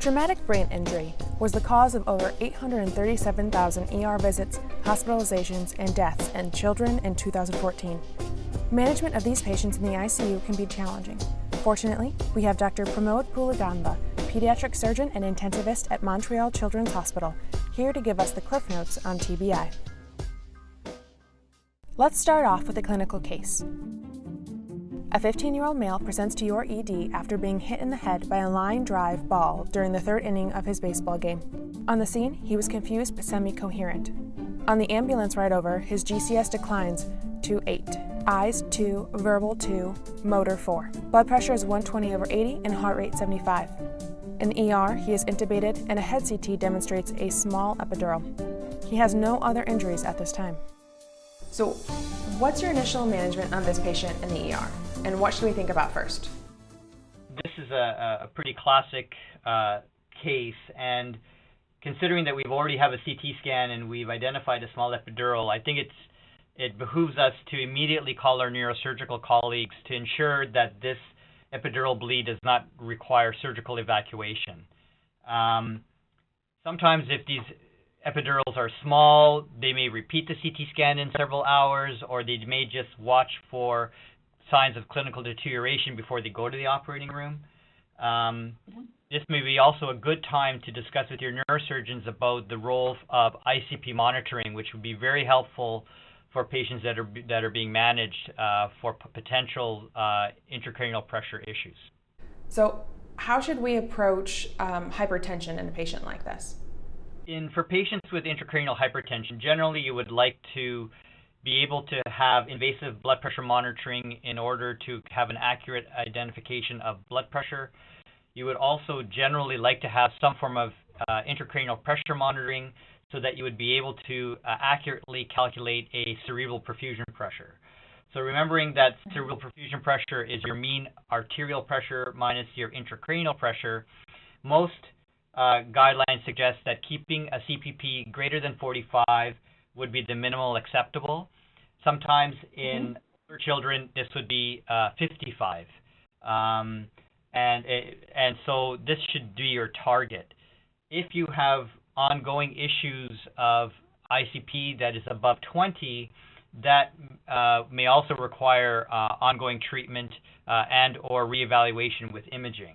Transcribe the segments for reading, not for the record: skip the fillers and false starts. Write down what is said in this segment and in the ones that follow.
Traumatic brain injury was the cause of over 837,000 ER visits, hospitalizations, and deaths in children in 2014. Management of these patients in the ICU can be challenging. Fortunately, we have Dr. Pramod Puligandla, Pediatric Surgeon and Intensivist at Montreal Children's Hospital, here to give us the cliff notes on TBI. Let's start off with a clinical case. A 15-year-old male presents to your ED after being hit in the head by a line drive ball during the third inning of his baseball game. On the scene, he was confused but semi-coherent. On the ambulance ride over, his GCS declines to 8, eyes 2, verbal 2, motor 4. Blood pressure is 120/80 and heart rate 75. In the ER, he is intubated and a head CT demonstrates a small epidural. He has no other injuries at this time. So, what's your initial management on this patient in the ER? And what should we think about first? This is a pretty classic case, and considering that we've already have a CT scan and we've identified a small epidural, I think it behooves us to immediately call our neurosurgical colleagues to ensure that this epidural bleed does not require surgical evacuation. Sometimes if these epidurals are small, they may repeat the CT scan in several hours, or they may just watch for signs of clinical deterioration before they go to the operating room. This may be also a good time to discuss with your neurosurgeons about the role of ICP monitoring, which would be very helpful for patients that are being managed for potential intracranial pressure issues. So, how should we approach hypertension in a patient like this? For patients with intracranial hypertension, generally you would like to be able to have invasive blood pressure monitoring in order to have an accurate identification of blood pressure. You would also generally like to have some form of intracranial pressure monitoring so that you would be able to accurately calculate a cerebral perfusion pressure. So remembering that cerebral perfusion pressure is your mean arterial pressure minus your intracranial pressure, most guidelines suggest that keeping a CPP greater than 45 would be the minimal acceptable. Sometimes in older children, this would be 55. And so this should be your target. If you have ongoing issues of ICP that is above 20, that may also require ongoing treatment and or reevaluation with imaging.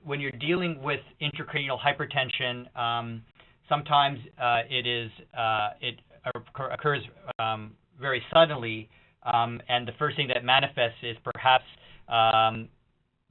When you're dealing with intracranial hypertension, sometimes it occurs very suddenly, and the first thing that manifests is perhaps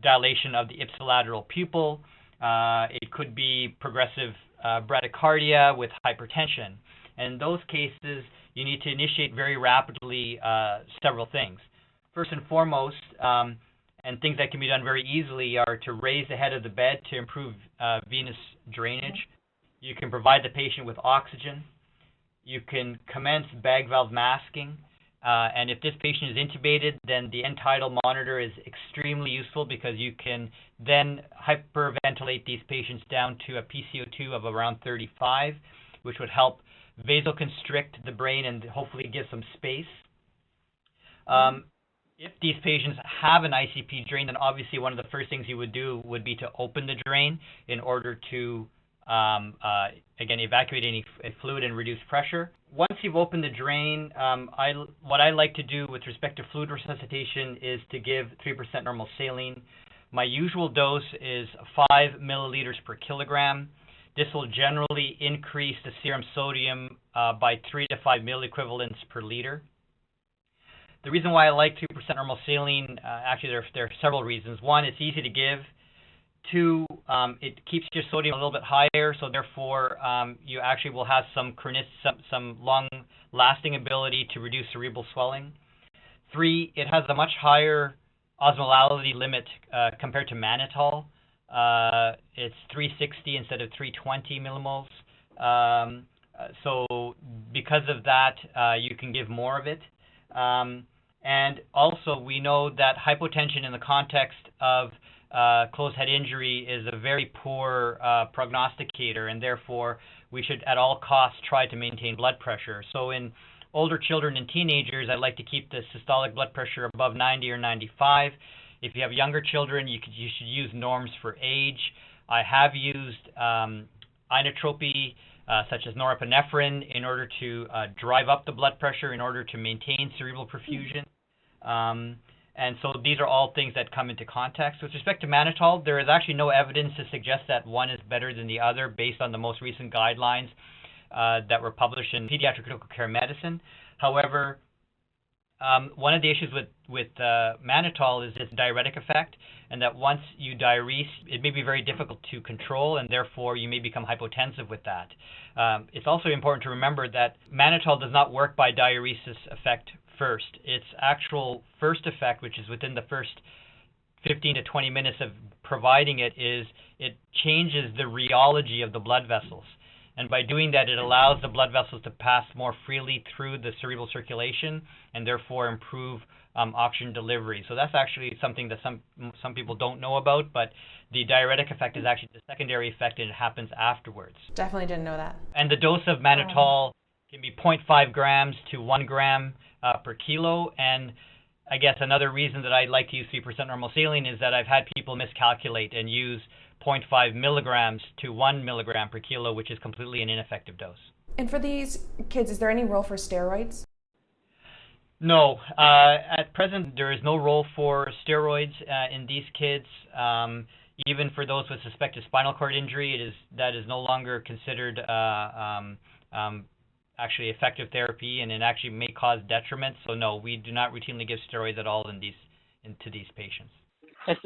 dilation of the ipsilateral pupil. It could be progressive bradycardia with hypertension. And in those cases, you need to initiate very rapidly several things. First and foremost, and things that can be done very easily, are to raise the head of the bed to improve venous drainage. You can provide the patient with oxygen. You can commence bag valve masking. And if this patient is intubated, then the end-tidal monitor is extremely useful because you can then hyperventilate these patients down to a PCO2 of around 35, which would help vasoconstrict the brain and hopefully give some space. If these patients have an ICP drain, then obviously one of the first things you would do would be to open the drain in order to, again, evacuate any fluid and reduce pressure. Once you've opened the drain, what I like to do with respect to fluid resuscitation is to give 3% normal saline. My usual dose is 5 milliliters per kilogram. This will generally increase the serum sodium by 3 to 5 milliequivalents per liter. The reason why I like 2% normal saline, actually there are several reasons. One, it's easy to give. Two, it keeps your sodium a little bit higher, so therefore you actually will have some long-lasting ability to reduce cerebral swelling. Three, it has a much higher osmolality limit compared to mannitol. It's 360 instead of 320 millimoles. So because of that, you can give more of it. And also, we know that hypotension in the context of closed head injury is a very poor prognosticator, and therefore we should at all costs try to maintain blood pressure. So in older children and teenagers, I'd like to keep the systolic blood pressure above 90 or 95. If you have younger children, you should use norms for age. I have used inotropy such as norepinephrine in order to drive up the blood pressure in order to maintain cerebral perfusion. And so these are all things that come into context. With respect to mannitol, there is actually no evidence to suggest that one is better than the other based on the most recent guidelines that were published in Pediatric Critical Care Medicine. However, one of the issues with mannitol is its diuretic effect, and that once you diurese, it may be very difficult to control, and therefore you may become hypotensive with that. It's also important to remember that mannitol does not work by diuresis effect first. Its actual first effect, which is within the first 15 to 20 minutes of providing it, is it changes the rheology of the blood vessels. And by doing that, it allows the blood vessels to pass more freely through the cerebral circulation and therefore improve oxygen delivery. So that's actually something that some people don't know about, but the diuretic effect is actually the secondary effect, and it happens afterwards. Definitely didn't know that. And the dose of mannitol can be 0.5 grams to 1 gram per kilo. And I guess another reason that I like to use 3% normal saline is that I've had people miscalculate and use 0.5 milligrams to 1 milligram per kilo, which is completely an ineffective dose. And for these kids, is there any role for steroids? No. At present, there is no role for steroids in these kids. Even for those with suspected spinal cord injury, that is no longer considered actually effective therapy, and it actually may cause detriment. So no, we do not routinely give steroids at all to these patients. Yes,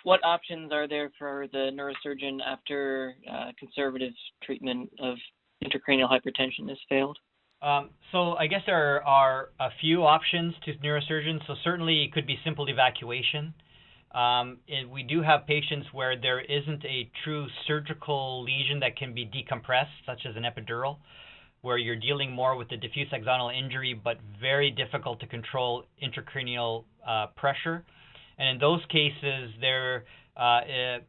what options are there for the neurosurgeon after conservative treatment of intracranial hypertension has failed? So I guess there are a few options to neurosurgeons. So certainly it could be simple evacuation. We do have patients where there isn't a true surgical lesion that can be decompressed, such as an epidural, where you're dealing more with the diffuse axonal injury, but very difficult to control intracranial pressure. And in those cases, there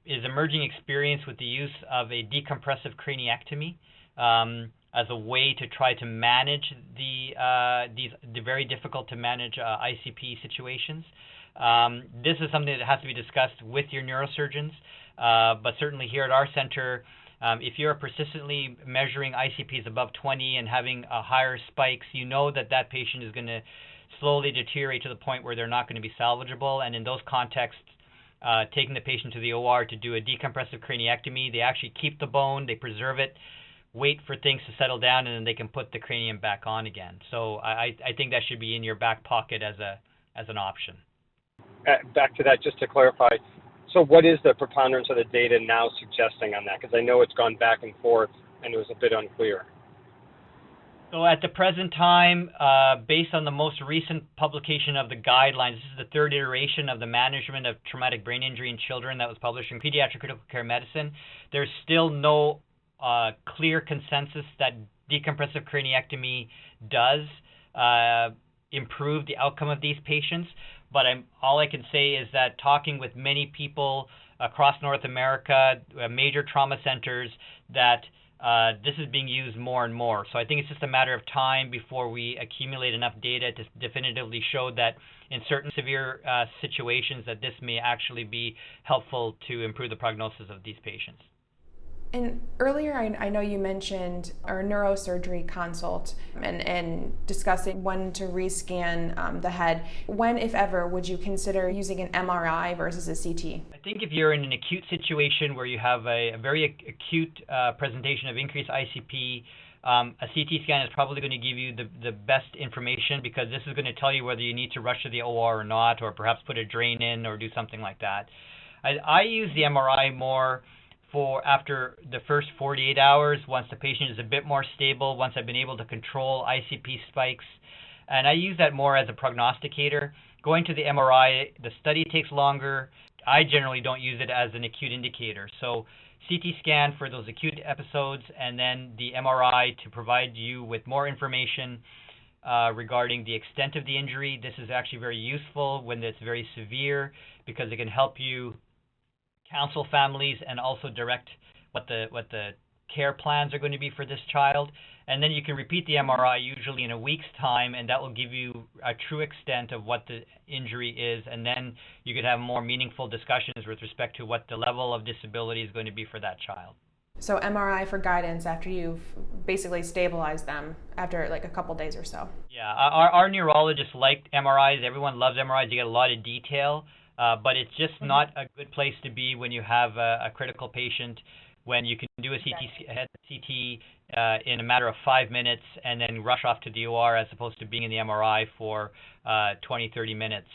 is emerging experience with the use of a decompressive craniectomy as a way to try to manage the very difficult to manage ICP situations. This is something that has to be discussed with your neurosurgeons, but certainly here at our center, if you're persistently measuring ICPs above 20 and having higher spikes, you know that that patient is going to slowly deteriorate to the point where they're not going to be salvageable. And in those contexts, taking the patient to the OR to do a decompressive craniectomy, they actually keep the bone, they preserve it, wait for things to settle down, and then they can put the cranium back on again. So I think that should be in your back pocket as an option. Back to that, just to clarify, so what is the preponderance of the data now suggesting on that? Because I know it's gone back and forth and it was a bit unclear. So at the present time, based on the most recent publication of the guidelines, this is the third iteration of the management of traumatic brain injury in children that was published in Pediatric Critical Care Medicine. There's still no clear consensus that decompressive craniectomy does improve the outcome of these patients. But all I can say is that talking with many people across North America, major trauma centers, that this is being used more and more. So I think it's just a matter of time before we accumulate enough data to definitively show that in certain severe situations that this may actually be helpful to improve the prognosis of these patients. And earlier, I know you mentioned our neurosurgery consult and discussing when to rescan the head. When, if ever, would you consider using an MRI versus a CT? I think if you're in an acute situation where you have a very acute presentation of increased ICP, a CT scan is probably going to give you the best information, because this is going to tell you whether you need to rush to the OR or not, or perhaps put a drain in or do something like that. I use the MRI more for after the first 48 hours, once the patient is a bit more stable, once I've been able to control ICP spikes. And I use that more as a prognosticator. Going to the MRI, the study takes longer. I generally don't use it as an acute indicator. So CT scan for those acute episodes, and then the MRI to provide you with more information regarding the extent of the injury. This is actually very useful when it's very severe, because it can help you counsel families and also direct what the care plans are going to be for this child. And then you can repeat the MRI usually in a week's time, and that will give you a true extent of what the injury is. And then you could have more meaningful discussions with respect to what the level of disability is going to be for that child. So MRI for guidance after you've basically stabilized them after like a couple days or so. Yeah, our neurologists like MRIs. Everyone loves MRIs. You get a lot of detail, but it's just not a good place to be when you have a critical patient, when you can do a CT in a matter of 5 minutes and then rush off to the OR as opposed to being in the MRI for 20, 30 minutes.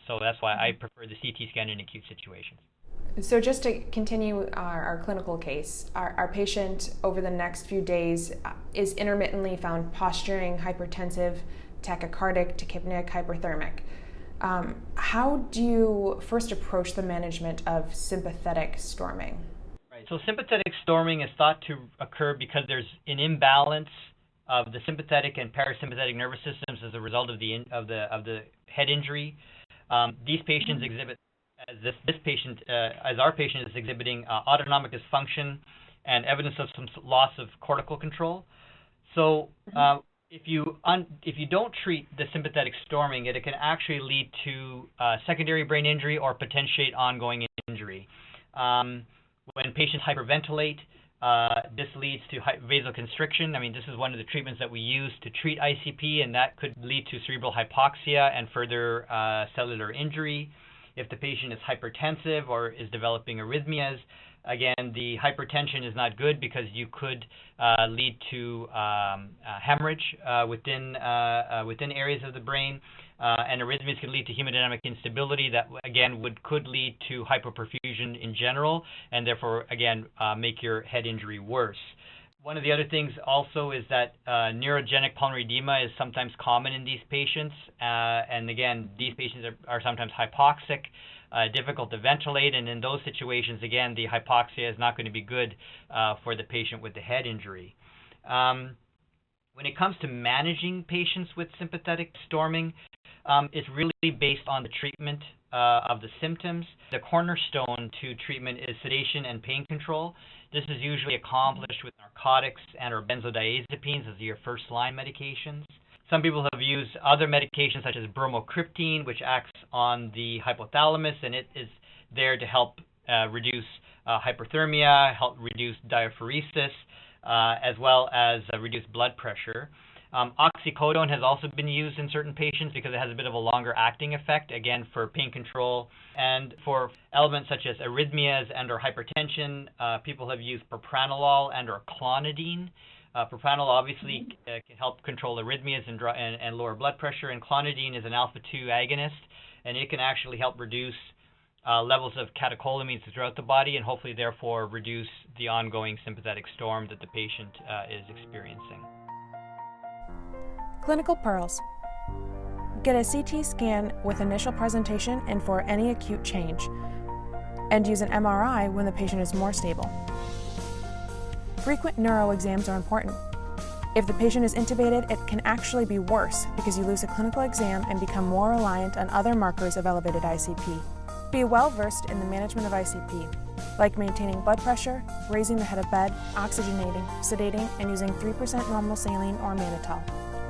So that's why I prefer the CT scan in acute situations. So just to continue our clinical case, our patient over the next few days is intermittently found posturing, hypertensive, tachycardic, tachypneic, hyperthermic. How do you first approach the management of sympathetic storming? Right. So sympathetic storming is thought to occur because there's an imbalance of the sympathetic and parasympathetic nervous systems as a result of the head injury. These patients exhibit, as our patient is exhibiting, autonomic dysfunction and evidence of some loss of cortical control. So if you don't treat the sympathetic storming, it can actually lead to secondary brain injury or potentiate ongoing injury. When patients hyperventilate, this leads to vasoconstriction. I mean, this is one of the treatments that we use to treat ICP, and that could lead to cerebral hypoxia and further cellular injury. If the patient is hypertensive or is developing arrhythmias, again, the hypertension is not good because you could lead to hemorrhage within areas of the brain, and arrhythmias can lead to hemodynamic instability that, again, could lead to hypoperfusion in general, and therefore, again, make your head injury worse. One of the other things also is that neurogenic pulmonary edema is sometimes common in these patients, and again, these patients are sometimes hypoxic, difficult to ventilate, and in those situations, again, the hypoxia is not going to be good for the patient with the head injury. When it comes to managing patients with sympathetic storming, it's really based on the treatment of the symptoms. The cornerstone to treatment is sedation and pain control. This is usually accomplished with narcotics and or benzodiazepines as your first-line medications. Some people have used other medications such as bromocriptine, which acts on the hypothalamus, and it is there to help reduce hyperthermia, help reduce diaphoresis, as well as reduce blood pressure. Oxycodone has also been used in certain patients because it has a bit of a longer acting effect, again, for pain control. And for elements such as arrhythmias and or hypertension, people have used propranolol and or clonidine. Propranolol obviously can help control arrhythmias and lower blood pressure, and clonidine is an alpha-2 agonist, and it can actually help reduce levels of catecholamines throughout the body and hopefully therefore reduce the ongoing sympathetic storm that the patient is experiencing. Clinical pearls. Get a CT scan with initial presentation and for any acute change, and use an MRI when the patient is more stable. Frequent neuro exams are important. If the patient is intubated, it can actually be worse because you lose a clinical exam and become more reliant on other markers of elevated ICP. Be well versed in the management of ICP, like maintaining blood pressure, raising the head of bed, oxygenating, sedating, and using 3% normal saline or mannitol.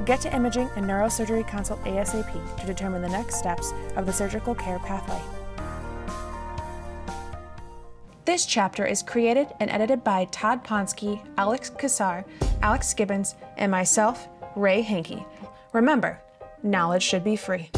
Get to imaging and neurosurgery consult ASAP to determine the next steps of the surgical care pathway. This chapter is created and edited by Todd Ponsky, Alex Kassar, Alex Gibbons, and myself, Ray Hankey. Remember, knowledge should be free.